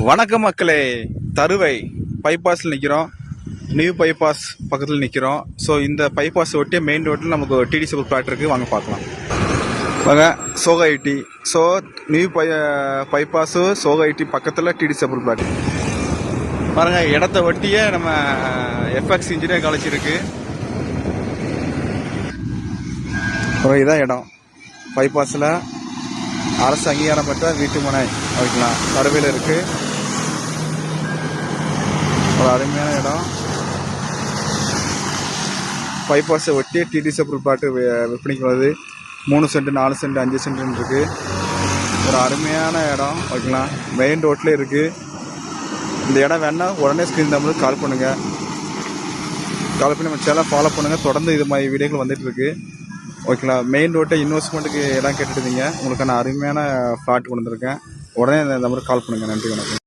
வணக்கம் மக்களே. தருவை பைபாஸில் நிற்கிறோம். நியூ பைபாஸ் பக்கத்தில் நிற்கிறோம். ஸோ இந்த பைபாஸ் ஒட்டிய மெயின் ரோட்டில் நமக்கு ஒரு டிடிசி பிளாட் இருக்குது. வாங்க பார்க்கலாம். வாங்க. சோகா ஐடி. ஸோ நியூ பைபாஸு சோகா ஐடி பக்கத்தில் டிடிசி பிளாட் பாருங்க. இடத்த ஒட்டியே நம்ம எஃப்எக்ஸ் இன்ஜினியர் காலேஜ் இருக்குது. இதுதான் இடம். பைபாஸில் அரசு அங்கீகாரம் பெற்ற வீட்டு மனை வைக்கலாம். தருவையில் இருக்குது. ஒரு அருமையான இடம். பைபாஸை ஒட்டி டிடிசி பிளாட்டு விற்பனைக்கு வருது. 3 சென்ட் 4 சென்ட் 5 சென்ட்னு இருக்குது. ஒரு அருமையான இடம் வைக்கலாம். மெயின் ரோட்டில் இருக்குது. இந்த இடம் வேணால் உடனே ஸ்க்ரீன் நம்பருக்கு கால் பண்ணுங்கள். கால் பண்ணி நம்ம சேனலை ஃபாலோ பண்ணுங்கள். தொடர்ந்து இது மாதிரி வீடியோக்கள் வந்துட்டுருக்கு. ஓகேங்களா. மெயின் ரோட்டை இன்வெஸ்ட்மெண்ட்டுக்கு இடம் கேட்டுருந்தீங்க. உங்களுக்கான அருமையான ஃப்ளாட் கொண்டு வந்திருக்கேன். உடனே இந்த நம்பருக்கு கால் பண்ணுங்கள். நன்றி, வணக்கம்.